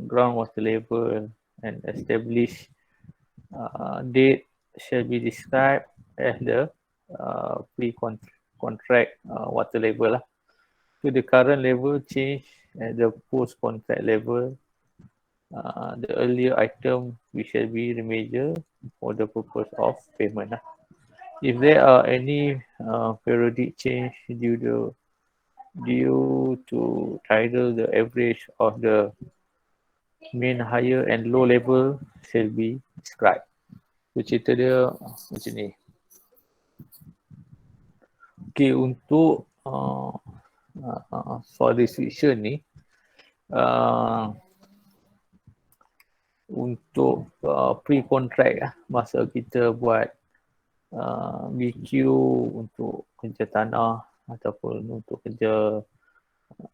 groundwater level and establish date shall be described as the pre-contract water level lah. So the current level change at the post-contract level. The earlier item we shall be remedial for the purpose of payment lah. If there are any periodic change due to tidal, the average of the main higher and low level shall be described. So cerita dia macam ni. Okay, untuk soal description ni, untuk pre-contract masa kita buat BQ untuk kerja tanah ataupun untuk kerja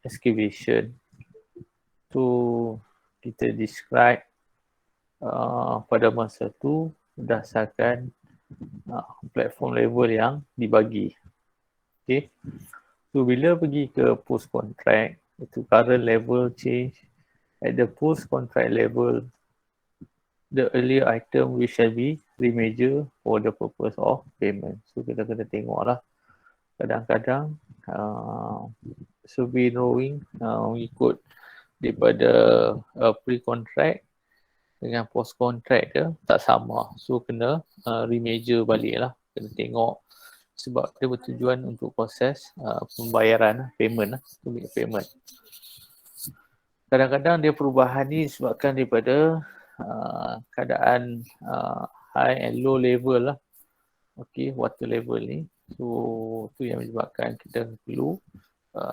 excavation, tu kita describe pada masa tu berdasarkan platform level yang dibagi. Okay. So bila pergi ke post contract, itu current level change at the post contract level, the earlier item we shall be remedial for the purpose of payment. So kita kena tengok lah. Kadang-kadang survey drawing ikut daripada pre-contract dengan post-contract dia tak sama. So kena remedial balik lah. Kena tengok sebab dia bertujuan untuk proses pembayaran, payment lah. Payment. Kadang-kadang dia perubahan ni disebabkan daripada keadaan high and low level lah. Okay, water level ni. So tu yang menyebabkan kita perlu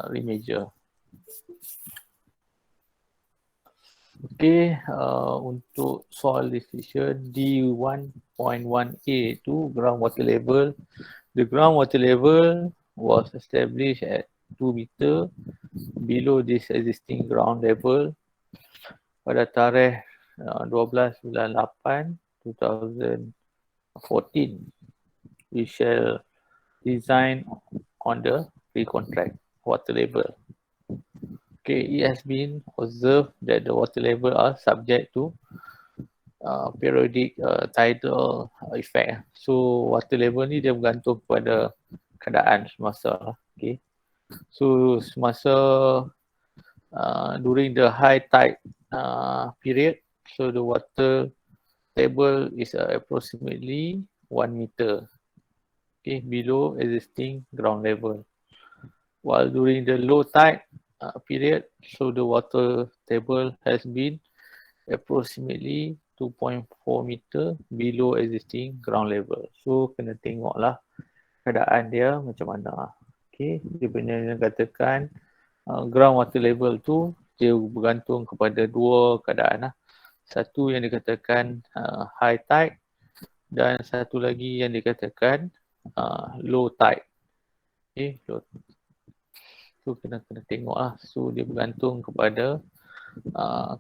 remedial. Okay, untuk soal decision D1.1a tu groundwater level. The groundwater level was established at 2 meter below this existing ground level pada tarikh 12 bulan 8 2014. We shall design on the pre-contract water level. Okay, it has been observed that the water level are subject to periodic tidal effect. So water level ni dia bergantung kepada keadaan semasa. Okay, so semasa during the high tide period, so the water table is approximately 1 meter. Okay, below existing ground level. While during the low tide period, so the water table has been approximately 2.4 meter below existing ground level. So kena tengoklah keadaan dia macam mana. Okay, dia benar katakan ground water level tu dia bergantung kepada dua keadaan lah. Satu yang dikatakan high tide dan satu lagi yang dikatakan low tide. Okay, so kena tengok lah. So dia bergantung kepada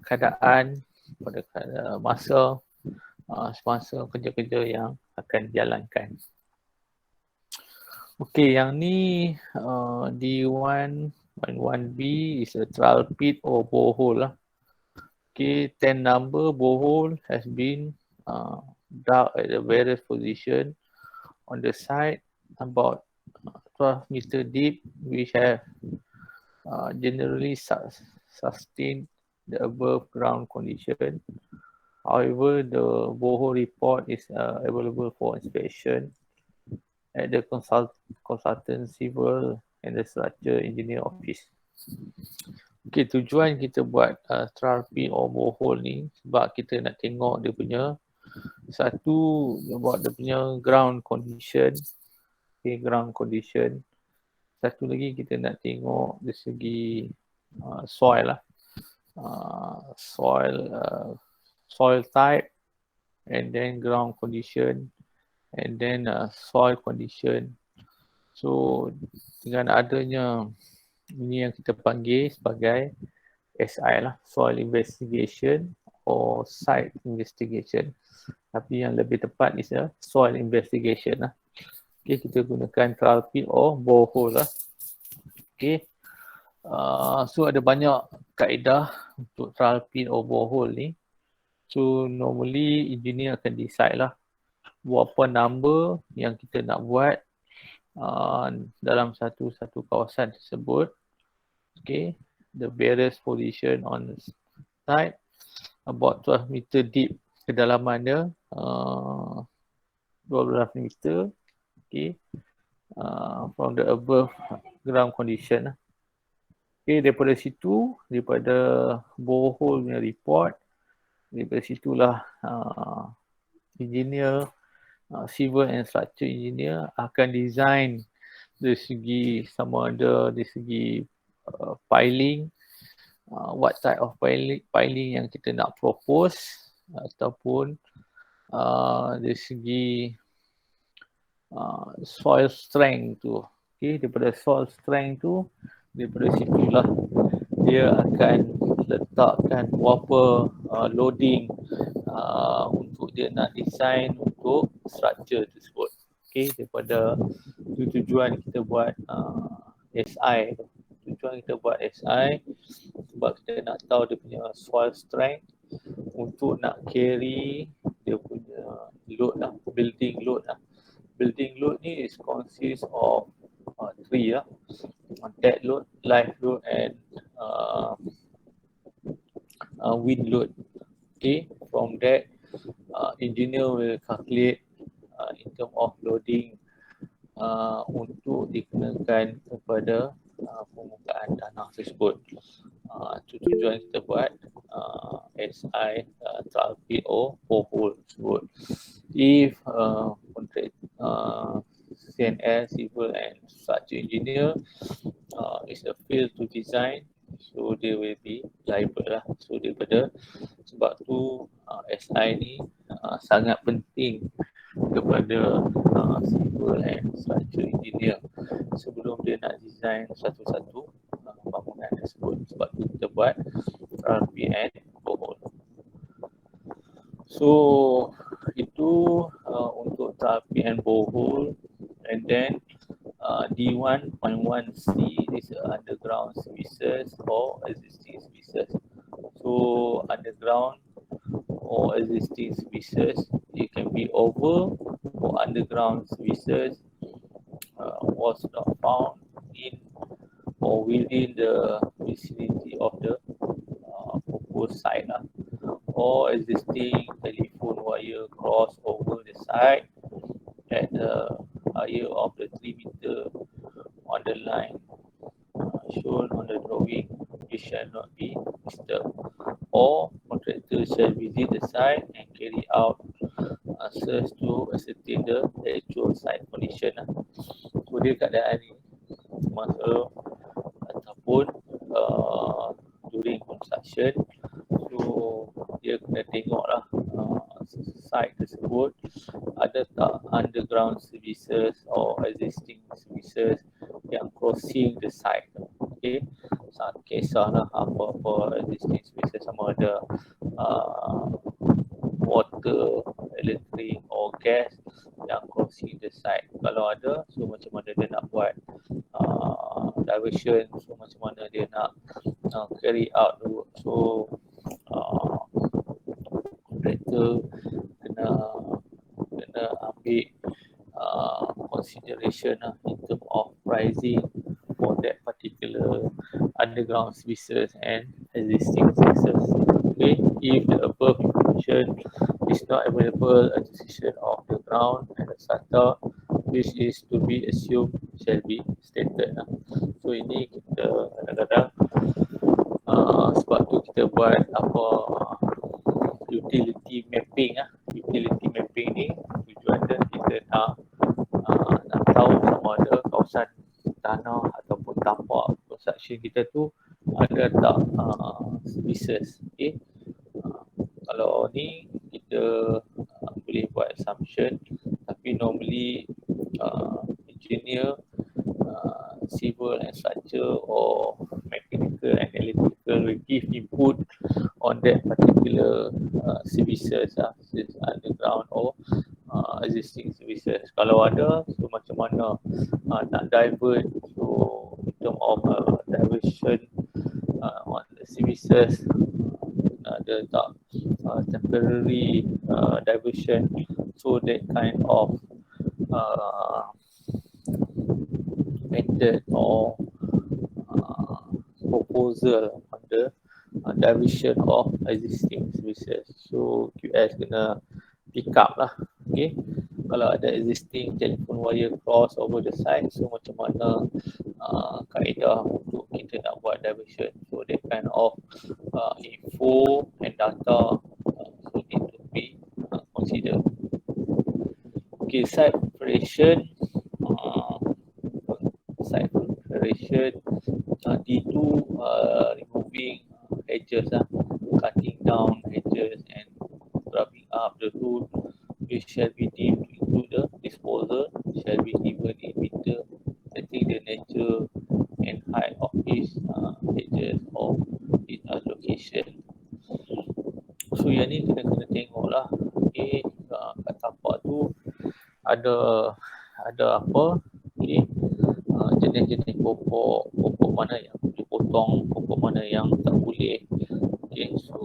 keadaan pada masa semasa kerja-kerja yang akan dijalankan. Okay, yang ni D1.1b is a trial pit or borehole lah. Okay, 10 number borehole has been dug at a various position on the site about 12 meter deep, which have generally sustained the above ground condition. However, the borehole report is available for inspection at the consultant civil and the structure engineer office. Okay, tujuan kita buat trial pit or borehole ni sebab kita nak tengok dia punya satu, buat dia punya ground condition. Okay, ground condition. Satu lagi kita nak tengok dari segi soil lah. Soil type and then ground condition and then soil condition. So dengan adanya ini yang kita panggil sebagai SI lah, soil investigation or site investigation. Tapi yang lebih tepat is soil investigation lah. Okay, kita gunakan trial pit or borehole lah. Okay. So ada banyak kaedah untuk trial pit or borehole ni. So normally engineer akan decide lah berapa number yang kita nak buat dalam satu kawasan tersebut. Okay, the various position on the site, about 12 meter deep kedalamannya, 12 meter. Okay, from the above ground condition. Okay, daripada situ, daripada borehole punya report, daripada situlah engineer, civil and structure engineer akan design dari segi sama ada dari segi piling, what type of piling yang kita nak propose, ataupun dari segi soil strength tu. Okay, daripada soil strength tu, daripada situlah dia akan letakkan berapa loading untuk dia nak design untuk structure tersebut. Okay, daripada tujuan kita buat SI. Tujuan kita buat SI sebab kita nak tahu dia punya soil strength untuk nak carry dia punya load lah, building load lah. Building load ni is consist of three lah. Dead load, live load and wind load. Okay, from that engineer will calculate in term of loading untuk dikenakan kepada permukaan tanah tersebut. Tujuan kita buat SI trial pit or borehole tersebut. If CNS, civil and structure engineer is a field to design, so they will be liable lah. So daripada sebab tu SI ni sangat penting kepada civil and structure engineer sebelum dia nak design satu-satu bangunan tersebut. Sebab tu kita buat RP and borehole. So itu untuk RP and borehole. And then D1.1C is underground services or existing services. So underground or existing services, it can be over or underground services was not found in or within the vicinity of the proposed site, or existing telephone wire cross over the site at the higher of the 3 meter on the line shown on the drawing, it shall not be disturbed. Or contractor shall visit the site and carry out search to ascertain the actual site condition. So dia keadaan ni masa ataupun during construction, so dia kena tengok lah site tersebut ada tak underground services or existing services yang crossing the site. Okay, kisahlah apa-apa existing services, sama ada water, electric or gas yang crossing the site. Kalau ada, so macam mana dia nak buat diversion, so macam mana dia nak carry out the work. So contractor kena ambil consideration in term of pricing for that particular underground services and existing services. Okay, if the above information is not available at the decision of the ground and the strata, which is to be assumed shall be stated. So ini kita kadang-kadang sebab tu kita buat apa utility mapping. Utility mapping ni tujuan dia kita nak tahu sama ada kawasan tanah ataupun tapak construction kita tu ada tak services. Okay, kalau ni kita boleh buat assumption, tapi normally engineer, civil and structure or mechanical and electrical will give input on that particular services, underground or existing services. Kalau ada, so macam mana nak divert, so in term of diversion on the services, kita tak temporary diversion. So that kind of method or proposal on the diversion of existing services. So QS kena pick up lah. Okay. Kalau ada existing telephone wire cross over the site, so macam mana kaedah untuk kita nak buat diversion. So that kind of info and data so need to be considered. Okay, site preparation. Site preparation D2 removing edges, cutting down edges and rubbing up the root, which shall be deemed to include the disposal, shall be given in meter, setting the nature and height of each edges of its location. So yang ni kita kena tengok lah. Okay, kat tapak tu ada apa? Okay, jenis-jenis pokok mana yang boleh potong, pokok mana yang tak boleh. Okay, so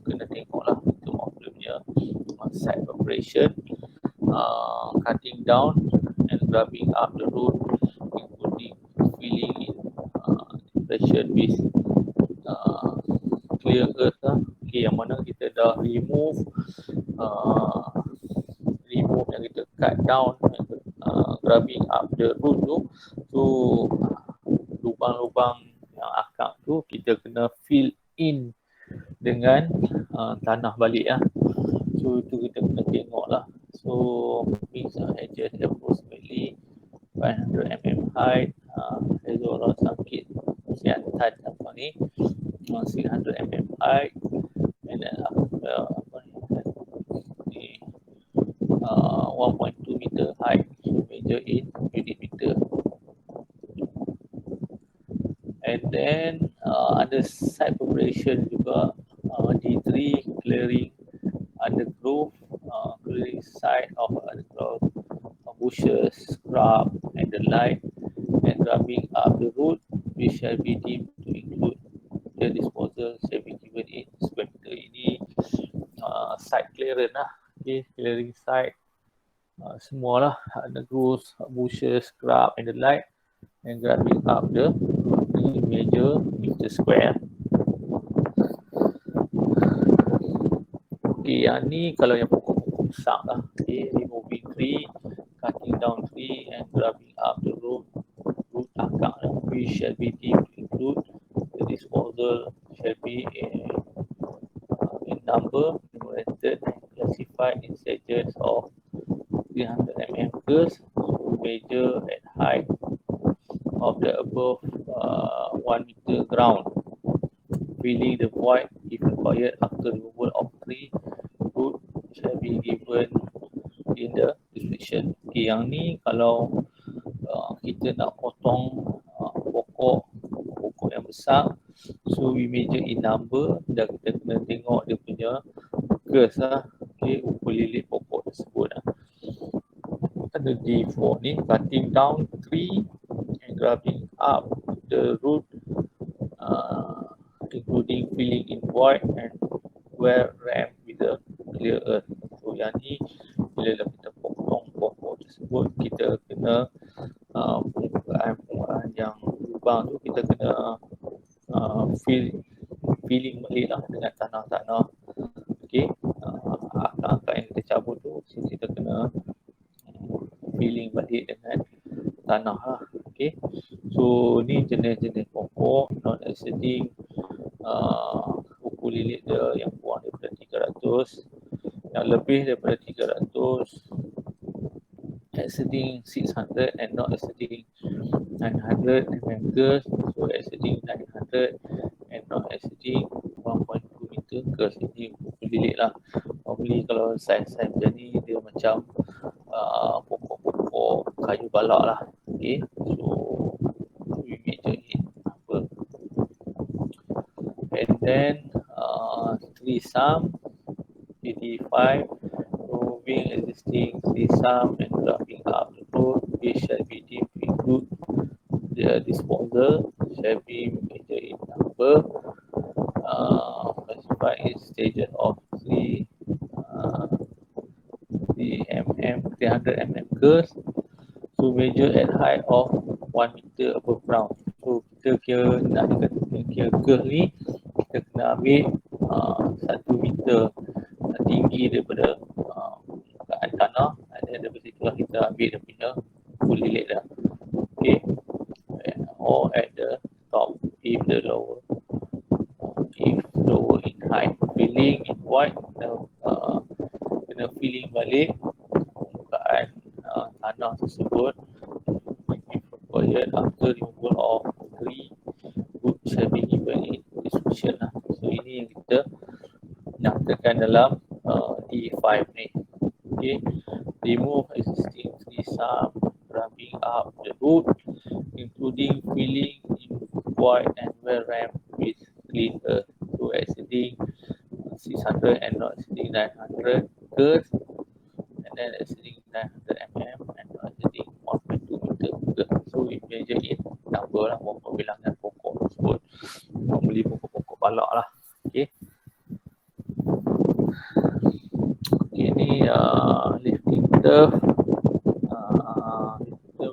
kena tengoklah itu maksudnya site preparation, cutting down and grubbing up the root, including filling in depression with clear earth lah. Okay, yang mana kita dah remove yang kita cut down, grubbing up the root tu, so lubang-lubang yang akar tu kita kena fill in dengan tanah balik lah. So itu kita kena tengok lah. So means edges approximately 500 mm height, Hazolah Sangkit Siantan apa ni 600 mm height, and then 1.2 meter height, measure in unit meter. And then ada site preparation juga, D3 clearing undergrowth, clearing site of undergrowth, bushes, scrub and the like, and rubbing up the root, which shall be deemed to include the disposal shall be given in square meter. Ini site clearance lah. Okay, clearing site semualah, undergrowth, bushes, scrub and the like, and rubbing up the measure meter square. Okay, yang ni kalau yang pokok-pokok besar lah. Okay, removing tree, cutting down tree and grubbing up the root akar lah. We shall be deemed to include the disposal shall be in number, enumerated and classified in stages of 300 mm curves, so measure and height of the above 1 meter ground, filling the void if required after removal of tree root shall be given in the description. Okay, yang ni kalau kita nak potong pokok yang besar, so we measure in number dan kita kena tengok dia punya curves lah. Okay, ukur lilit pokok tersebut lah. Ada D4 ni, cutting down tree and grubbing up the root, including filling in void and well rammed with the clear earth. So yang ni bila kita potong pokok tersebut, kita kena penggunaan yang lubang tu kita kena filling balik lah dengan tanah-tanah. Okay, akar-akar yang kita cabut tu, so kita kena filling balik dengan tanah lah. Okay, so ni jenis-jenis pokok non exceeding ukur lilit dia yang kurang daripada 300, yang lebih daripada 300, exceeding 600 and not exceeding 900 mm curves, so exceeding 900 and not exceeding 1.2 meter curves. Ini ukur lilit lah. Normally kalau saiz-saiz macam ni dia macam pokok-pokok kayu balak lah. Okay, so we measure it apa. And then tree sum D5, removing existing tree sum and grubbing up the root, which shall be deemed to include the disposal shall be measured in number, classified is radius of 3 300 mm girth to measure at height of 1 meter above ground. So kita kira nak kira girth ni, kita kena ambil 1 meter tinggi daripada permukaan tanah, dan daripada situlah kita ambil dia punya full delete dah. Okay, or at the top if lower in height. Filling in white, kena filling balik permukaan tanah tersebut required after removal of tree wood shall be given in description lah. So ini yang kita nyatakan dalam D5 ni. Okay, remove existing tree stump, rubbing up the root, including filling in white and well rammed with clean earth to exceeding 600 and not exceeding 900 girth, and then exceeding 900 mm and not exceeding 1.2 meter girth. So we measure in number lah, berapa bilangan pokok tersebut, membeli pokok-pokok balak lah. Okay. Ini lifting turf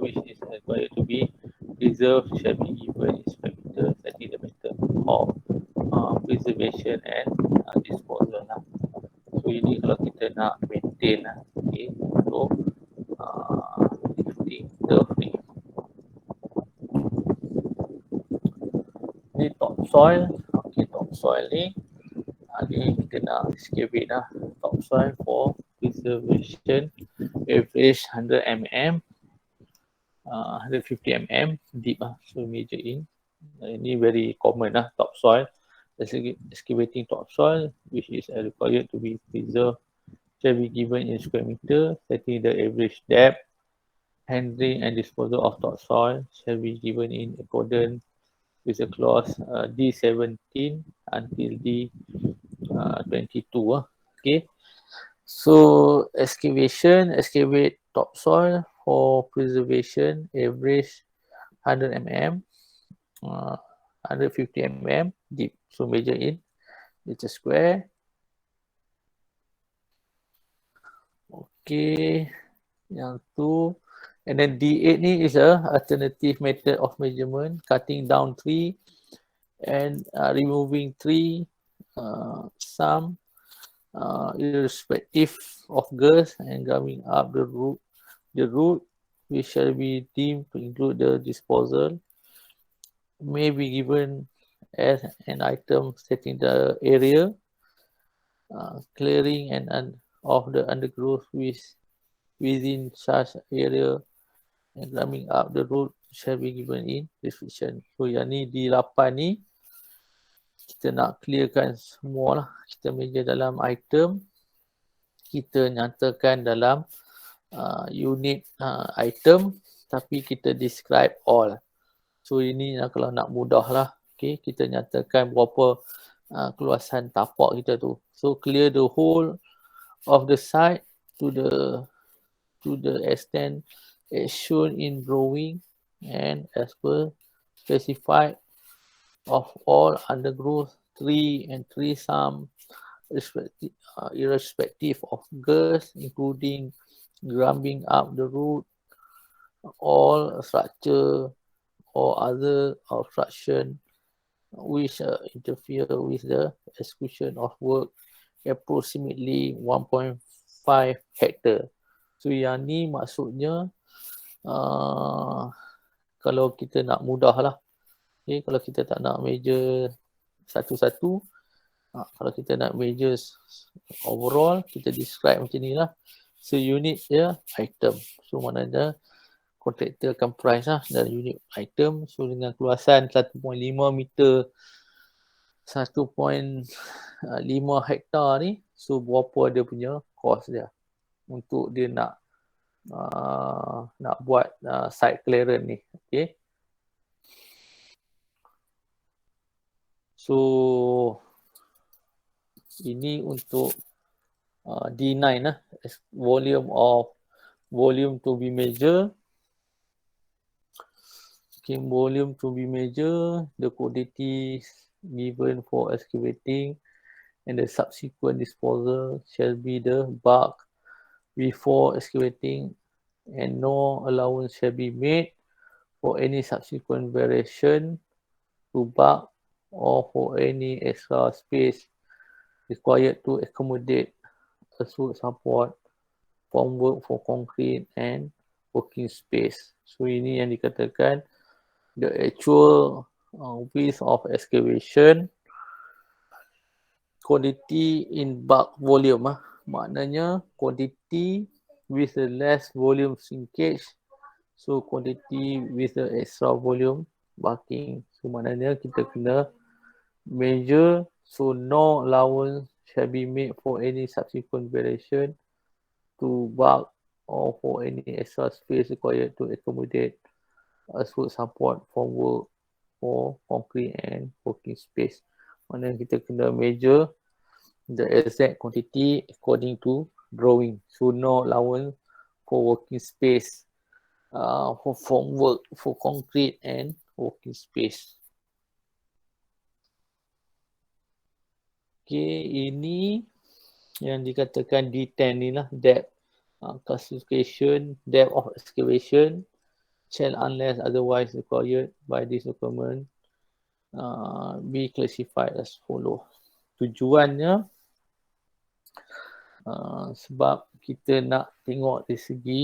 which is required to be preserved shall be given in square meter, setting the method of preservation and disposal lah. So ini kalau kita nak maintain lah, okay, untuk lifting turf ni. Ni topsoil. Okay, topsoil ni kita nak excavate lah topsoil for preservation, average 100 mm, 150 mm deep lah. So measure in. Ini very common lah, topsoil. Excavating topsoil which is required to be preserved shall be given in square meter, setting the average depth. Handling and disposal of topsoil shall be given in accordance with the clause D17 until D22. Okay. So excavate topsoil for preservation, average 100 mm, 150 mm deep. So measure in meter square. Okay, yang tu. And then D8 ni is a alternative method of measurement, cutting down tree and removing tree, some irrespective of girth, and growing up the root which shall be deemed to include the disposal may be given as an item setting the area, clearing and of the undergrowth within such area, and climbing up the root shall be given in description. So yang ni di 8 ni kita nak clearkan semua lah. Kita measure dalam item, kita nyatakan dalam unit item, tapi kita describe all. So ini kalau nak mudah lah. Okay, kita nyatakan berapa keluasan tapak kita tu. So clear the whole of the site to the extent as shown in drawing and as per specified of all undergrowth, tree and tree stump, irrespective of girth, including grubbing up the root, all structure or other obstruction which interfere with the execution of work approximately 1.5 hectare. So yang ni maksudnya kalau kita nak mudah lah, okay, kalau kita tak nak measure satu-satu, kalau kita nak measure overall, kita describe macam ni lah. So unit dia item. So maknanya kontraktor akan price lah dari unit item. So dengan keluasan 1.5 meter, 1.5 hektar ni, so berapa dia punya cost dia untuk dia nak buat site clearance ni. Okay. So ini untuk D9 lah, volume to be measured. Okay, volume to be measured, the quantities given for excavating and the subsequent disposal shall be the bulk before excavating, and no allowance shall be made for any subsequent variation to bulk or for any extra space required to accommodate earthwork support, formwork for concrete and working space. So ini yang dikatakan the actual width of excavation, quantity in bulk volume. Maknanya quantity with the less volume shrinkage, so quantity with the extra volume bulking. So maknanya kita kena measure, so no allowance shall be made for any subsequent variation to bulk or for any extra space required to accommodate earthwork support, formwork for concrete and working space. Maknanya kita kena measure the exact quantity according to drawing. So no allowance for working space, for formwork, for concrete and working space. Okay, ini yang dikatakan D10 ni lah, depth classification, depth of excavation, shall unless otherwise required by this document be classified as follow. Tujuannya sebab kita nak tengok dari segi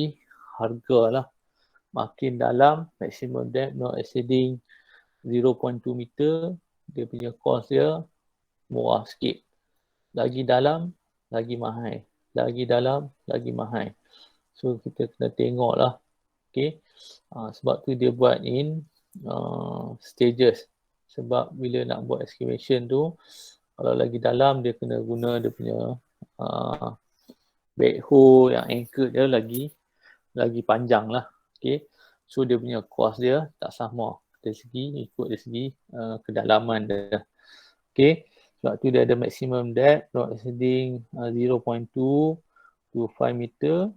harga lah. Makin dalam, maximum depth not exceeding 0.2 meter, dia punya cost dia murah sikit. Lagi dalam, lagi mahal. Lagi dalam, lagi mahal. So kita kena tengok lah. Okay. Sebab tu dia buat in stages. Sebab bila nak buat excavation tu, kalau lagi dalam dia kena guna dia punya backhoe yang anchor dia lagi panjang lah. Okay. So dia punya cost dia tak sama dari segi, ikut dari segi kedalaman dia. Okay. Sebab tu dia ada maximum depth not exceeding 0.2 to 5 meter.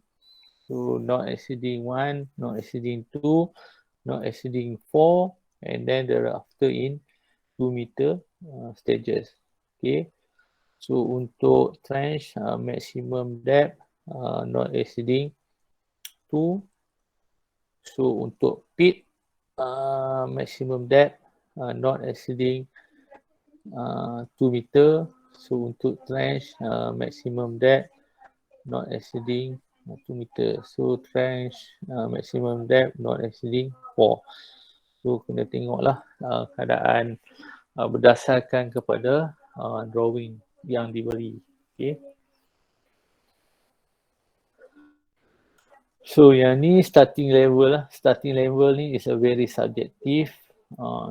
So not exceeding 1, not exceeding 2, not exceeding 4, and then thereafter in 2 meter stages. Okay. So untuk trench maximum depth not exceeding 2. So untuk pit maximum depth not exceeding 2 meter. So untuk trench maximum depth not exceeding 2 meter. So trench maximum depth not exceeding 4. So kena tengoklah keadaan berdasarkan kepada drawing yang diberi. Okay. So yang ni starting level lah. Starting level ni is a very subjective.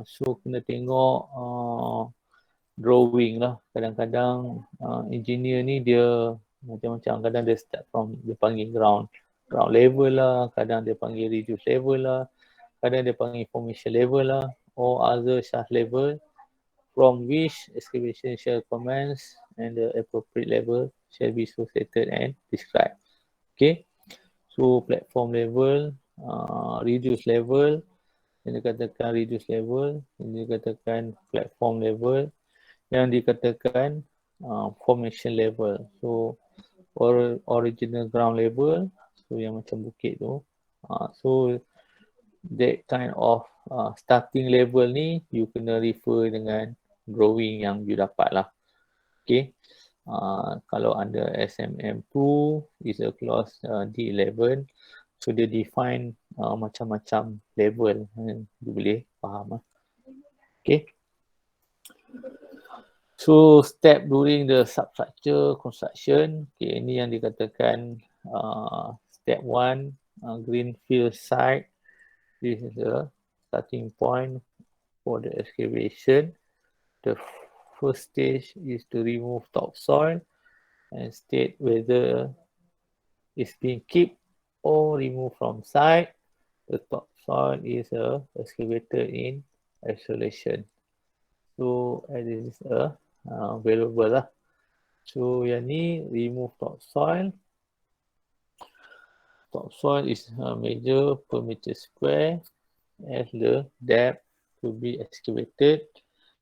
So kena tengok drawing lah. Kadang-kadang engineer ni dia macam-macam. Kadang dia start from, dia panggil ground level lah. Kadang dia panggil reduce level lah. Kadang dia panggil formation level lah. Or other shaft level from which excavation shall commence and the appropriate level shall be associated and described. Okay. So platform level, reduce level, yang dikatakan reduce level, yang dikatakan platform level, yang dikatakan formation level. So original ground level, so yang macam bukit tu. So that kind of starting level ni you kena refer dengan drawing yang you dapat lah. Okay. Kalau under SMM2 is a clause D11, so dia define macam-macam level, you boleh faham lah. Okay. So step during the substructure construction, okay, ini yang dikatakan step 1, greenfield site. This is the starting point for the excavation. The first stage is to remove topsoil and state whether it's being kept or removed from site. The topsoil is excavated in isolation. So this is a valuable lah. So yang ni remove topsoil. Topsoil is a measure per meter square as the depth to be excavated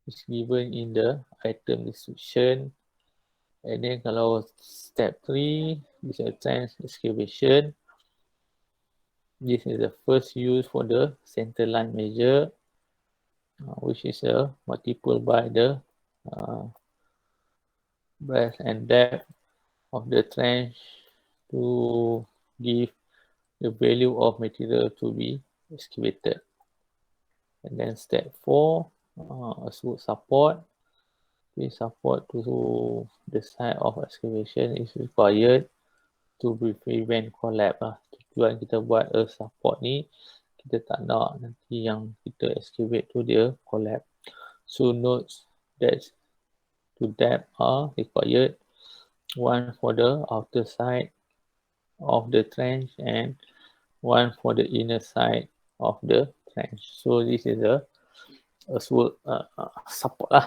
is given in the item description And then kalau step 3 is a trench excavation. This is the first use for the center line measure, which is a multiple by the breadth and depth of the trench to give the value of material to be excavated. And then step 4, support. Okay, support to the site of excavation is required to prevent collapse lah. Tujuan kita buat earth support ni, kita tak nak nanti yang kita excavate tu dia collapse. So notes that to depth are required. One for the outer side of the trench and one for the inner side of the trench. So this is a support lah.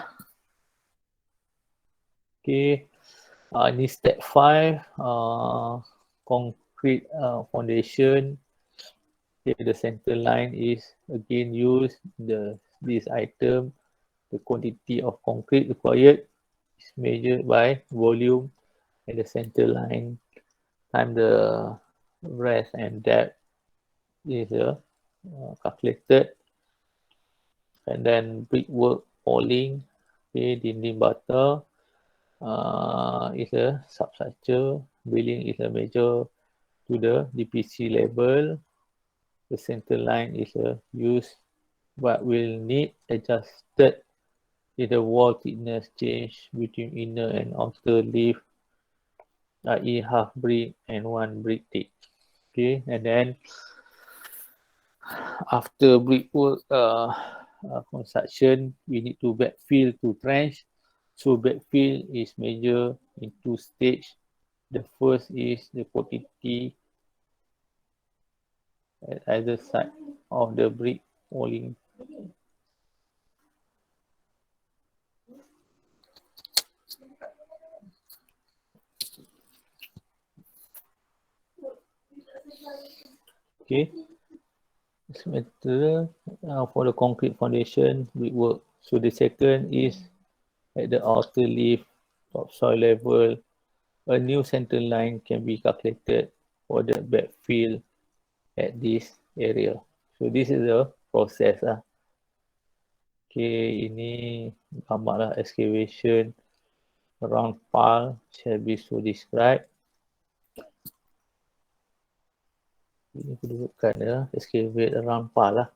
Okay, ini step 5, concrete foundation. Okay, the center line is again used. This item, the quantity of concrete required is measured by volume and the center line time the breadth and depth is calculated. And then brickwork falling, okay, dinding bata is a substructure. Building is a measure to the DPC level. The center line is used but will need adjusted if the wall thickness change between inner and outer leaf, i.e. half brick and 1 brick thick. Okay, and then after brickwork construction, we need to backfill to trench. So backfill is measured in 2 stages. The first is the quantity at either side of the brick falling. Okay, this material for the concrete foundation brickwork. So the second is at the outer leaf, topsoil level. A new center line can be calculated for the backfill at this area. So this is the process lah. Okay, ini gambar lah excavation around pile shall be so described. Ini kedudukan ya, excavate around pile lah.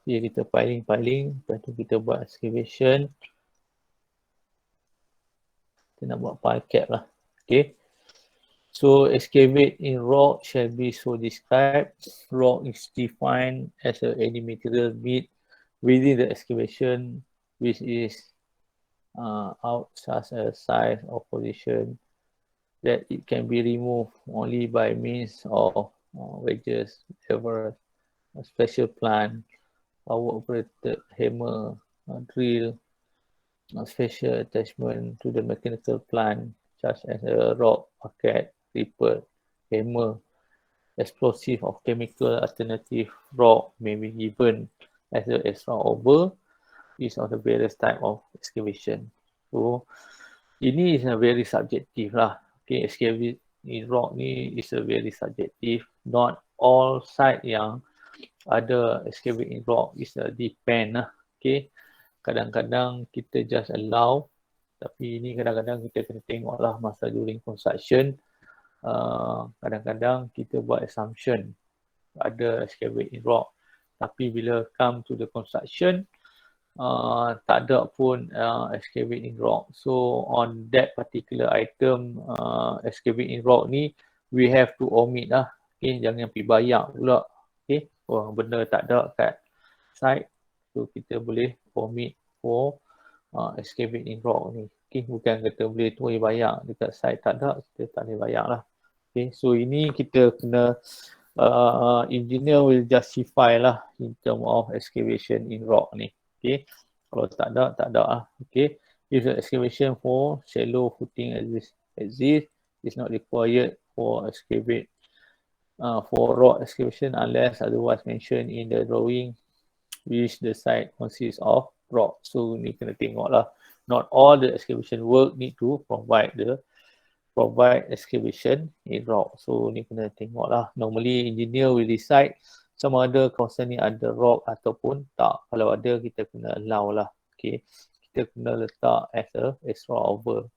Jadi kita piling, lepas tu kita buat excavation. Kita nak buat pile cap lah. Okay. So excavate in rock shall be so described. Rock is defined as any material made within the excavation which is out such a size or position that it can be removed only by means of wedges, levers, a special plant, power operated hammer, drill, a special attachment to the mechanical plant such as a rock, bucket, ripper, hammer, explosive of chemical alternative rock may be given as an extra over is of the various type of excavation. So ini is a very subjective lah. Okay, excavate in rock ni is a very subjective. Not all site yang ada excavate in rock is a depend lah. Okay, kadang-kadang kita just allow, tapi ini kadang-kadang kita kena tengok lah masa during construction. Kadang-kadang kita buat assumption ada excavate in rock, tapi bila come to the construction tak ada pun excavate in rock. So on that particular item excavate in rock ni we have to omit lah. Okay, jangan pergi bayar pula. Okay, benda tak ada kat site, so kita boleh omit for excavate in rock ni. Okay, bukan kata boleh boleh bayar, dekat site tak ada, kita tak boleh bayar lah. Okay, so ini kita kena engineer will justify lah in term of excavation in rock ni. Okay, kalau tak ada, tak ada lah. Okay, if the excavation for shallow footing exist, it's not required for excavate for rock excavation unless otherwise mentioned in the drawing which the site consists of rock. So ni kena tengok lah not all the excavation work need to provide excavation in rock. So ni kena tengok lah. Normally engineer will decide sama ada kawasan ni ada rock ataupun tak. Kalau ada kita kena allow lah. Okay. Kita kena letak as a extra over.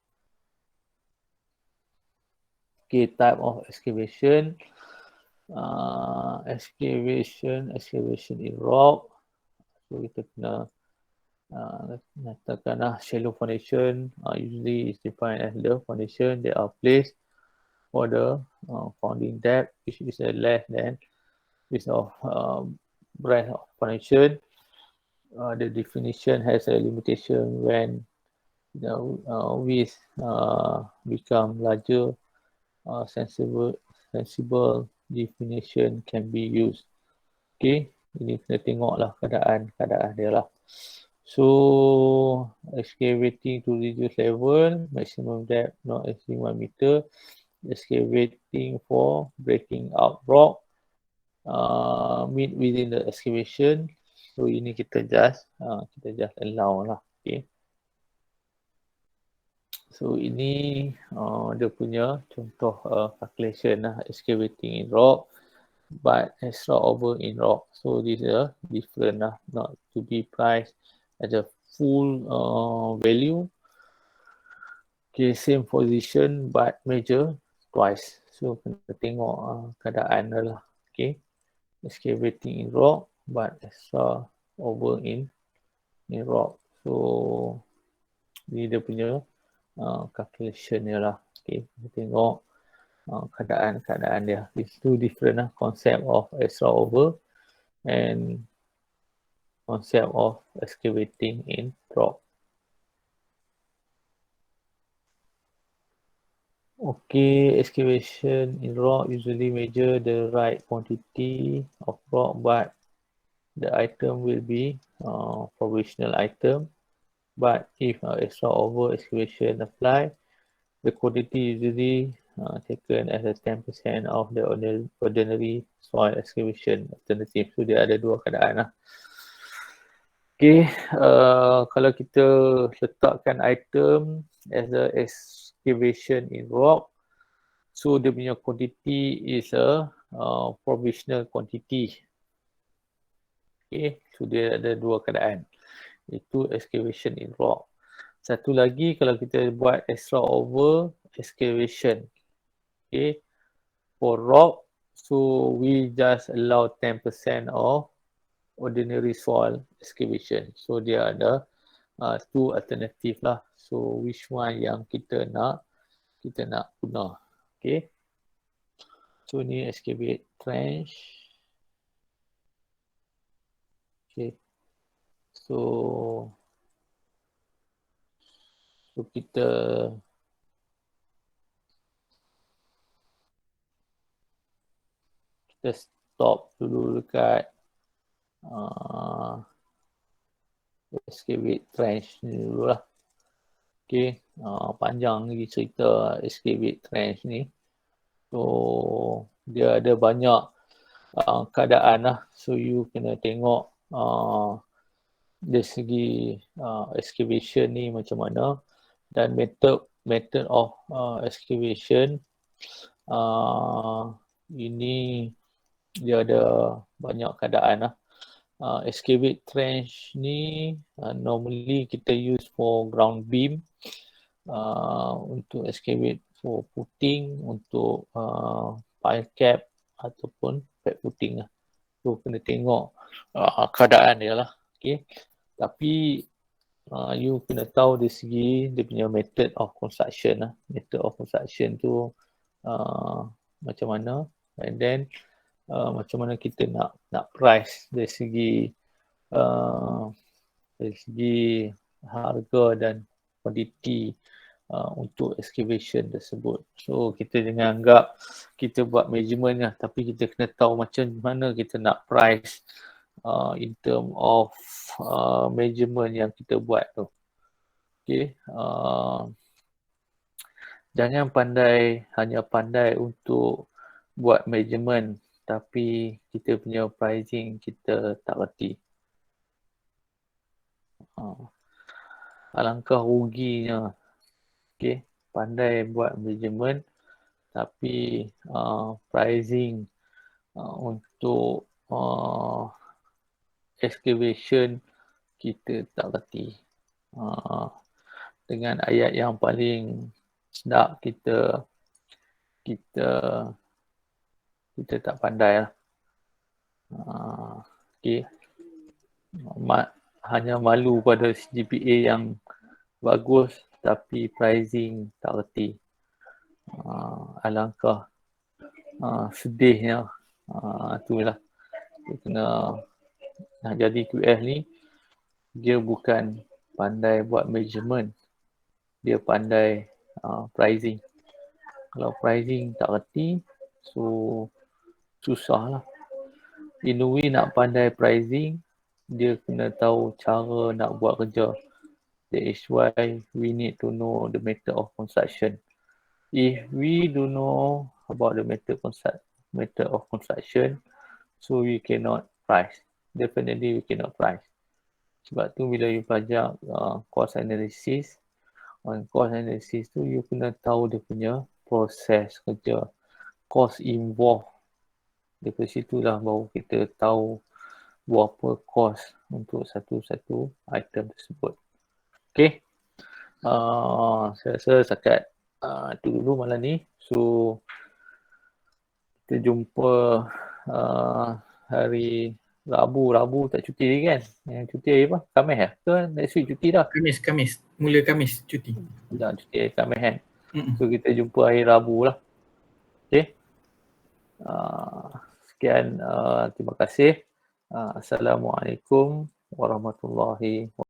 Okay, type of excavation. Excavation in rock. So kita kena nyatakan lah shallow foundation usually is defined as the foundation that are placed for the founding depth which is less than this of breadth of foundation. The definition has a limitation when the width become larger. Sensible definition can be used. Okay, ini kena tengok lah keadaan dia lah. So excavating to reduce level, maximum depth not exceeding 1 meter. Excavating for breaking out rock, meet within the excavation. So ini kita just allow lah. Okay. So ini dia punya contoh calculation lah, excavating in rock but extra over in rock. So this is different lah, not to be priced as a full value. Okay, same position but measure twice. So kena tengok keadaan lah. Okay, excavating in rock but extra over in rock. So ni dia punya calculation dia lah. Okay, kita tengok keadaan dia. These two different lah, concept of extra over and concept of excavating in rock. Okay, excavation in rock usually measure the right quantity of rock, but the item will be provisional item. But if extra over excavation apply, the quantity usually taken as a 10% of the ordinary soil excavation alternative. So dia ada dua keadaan lah. Okay, kalau kita letakkan item as a excavation in rock, so dia punya quantity is a provisional quantity. Okay, so dia ada dua keadaan. Itu excavation in rock. Satu lagi kalau kita buat extra over excavation. Okay, for rock, so we just allow 10% of ordinary soil excavation. So dia ada two alternative lah. So which one yang kita nak guna. Okay. So ni excavate trench. Okay. So kita stop dulu dekat excavate trench ni dulu lah. Okay, panjang lagi cerita excavate trench ni. So dia ada banyak keadaan lah. So you kena tengok dari segi excavation ni macam mana dan method of excavation ini dia ada banyak keadaan lah. Excavate trench ni normally kita use for ground beam, untuk excavate for footing, untuk pile cap ataupun pad footing lah. So kena tengok keadaan dia lah. Okay. Tapi you kena tahu dari segi dia punya method of construction lah. Method of construction tu macam mana, and then macam mana kita nak price dari segi harga dan quantity untuk excavation tersebut. So kita jangan anggap kita buat measurement lah, tapi kita kena tahu macam mana kita nak price in term of measurement yang kita buat tu. Okay. Jangan hanya pandai untuk buat measurement tapi kita punya pricing kita tak reti. alangkah ruginya. Okay, pandai buat management tapi pricing untuk excavation kita tak reti. Dengan ayat yang paling sedap kita tak pandai lah. Okay. Hanya malu pada GPA yang bagus tapi pricing tak reti. Alangkah sedihnya. Itulah kita kena nak jadi QS ni, dia bukan pandai buat measurement, dia pandai pricing. Kalau pricing tak reti, so susah lah. In a way nak pandai pricing, dia kena tahu cara nak buat kerja. That is why we need to know the method of construction. If we do know about the method of construction, so we cannot price. Definitely we cannot price. Sebab tu bila you belajar cost analysis, on cost analysis tu you kena tahu dia punya proses kerja, cost involved. Dari situlah baru kita tahu berapa cost untuk satu-satu item tersebut. Okay. Saya rasa setakat itu dulu malam ni. So kita jumpa hari Rabu tak cuti lagi kan? Yang cuti hari apa? Khamis ke next week cuti dah? Khamis. Mula Khamis cuti. Dah cuti hari Khamis kan? So kita jumpa hari Rabu lah. Okay. Sekian, terima kasih. Assalamualaikum warahmatullahi wabarakatuh.